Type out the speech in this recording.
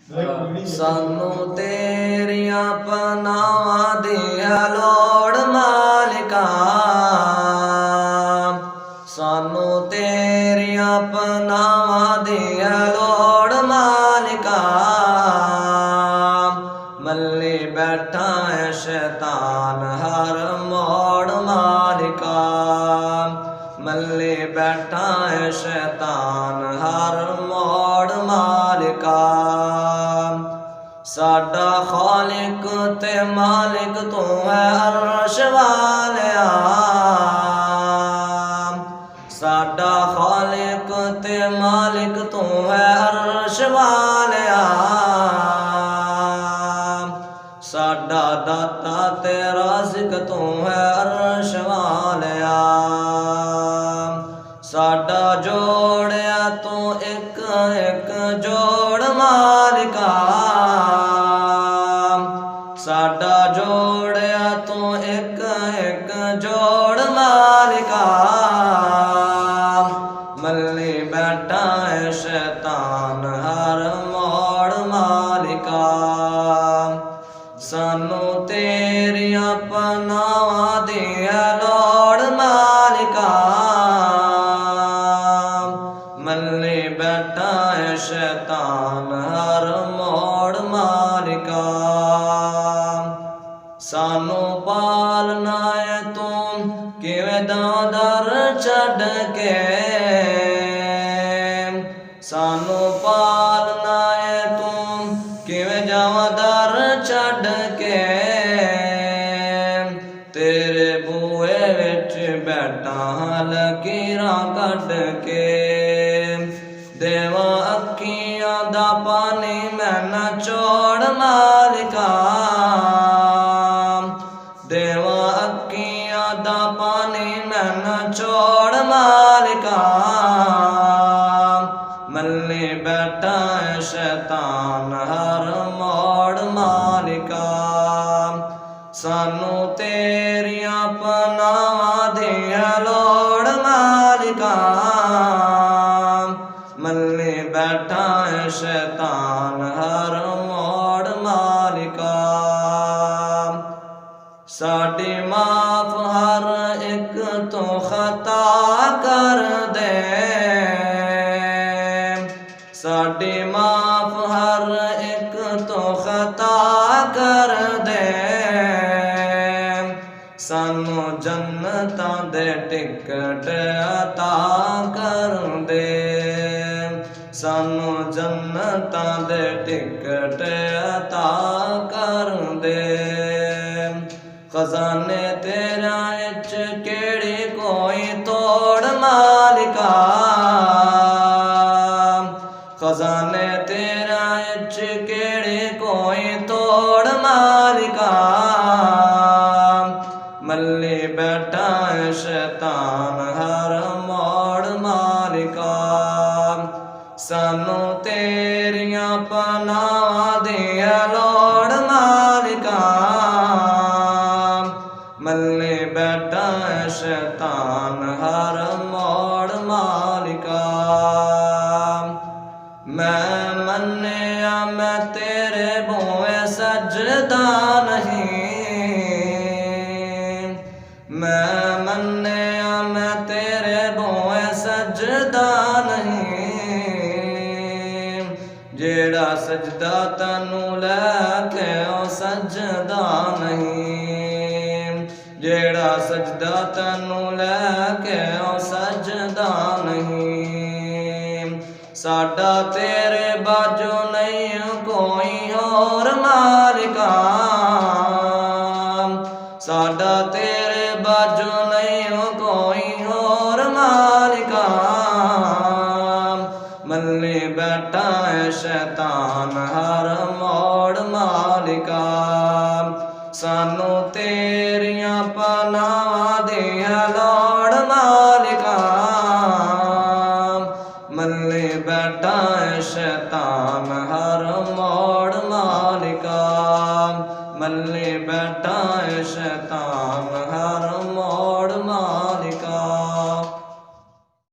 सानू तेरिया पनावां दी लोड़ मालिका, सानू तेरिया पनावां दी लोड़ मालिका। मल्ली बैठा है शैतान हर मोड़ मालिका, मल्ली बैठा है शैतान हर मोड़ मालिका। साडा खालिक ते मालिक तू है अर्श वालिया, साडा खालिक ते मालिक तू है अर्श वालिया। साडा दाता ते राज़िक तू है अर्श वालिया। साडा जोड़िया तू एक एक जोड़ मालिका, साडा जोड़िया तू एक एक जोड़ मालिका। मल्ली बैठा है शैतान हर मोड़ मालिका, सानू तेरिया पनावां दी लोड़ मालिका। मल्ली बैठा है शैतान हर मोड़ मालिका। सानू पालना है तू किवें दादर छड्ड के, सानू पालना है तू किवें जावां दर छड्ड के। तेरे बूए विच बैठा लकीरां कढ के, देवा अखियां दा पानी मैं नचोड़ मालिका, देवा अखियां दा पानी मैं नचोड़ मालिका। मल्ली बैठा है शैतान हर मोड़ मालिका, सानू तेरिया पनावां दी लोड़ मालिका। मल्ली बैठा है शैतान हर मोड़ मालिका। साडी माफ हर एक तो खता कर दे, साडी माफ हर एक तो खता कर दे। सानू जन्नतां दे टिकट अता कर दे, सानू जन्नतां दे टिकट अता कर दे। खजाने तेरा इच केड़ी कोई तोड़ मालिका, खजाने तेरा इच केड़ी कोई तोड़ मालिका। मल्ली बैठा है शैतान हर मोड़ मालिका, सानू तेरिया पनावां दी लोड़ मालिका। मल्ली बैठा है शैतान हर मोड़ मालिका। मैं मन्निया मैं तेरे बूए सजदा नहीं, मैं मन्निया मैं तेरे बूए सजदा नहीं। जेड़ा सजदा तैनू लैके ओ सजदा नहीं, जेड़ा सजदा तैनू लैके ओ सजदा नहीं। साडा तेरे बाजू नहीं कोई होर मालिका, साडा तेरे बाजू नहीं कोई होर मालिका। मल्ली बैठा है शैतान हर मोड़ मालिका, सानू तेरिया पनावां दी लोड़ मालिका। मल्ली बैठा है शैतान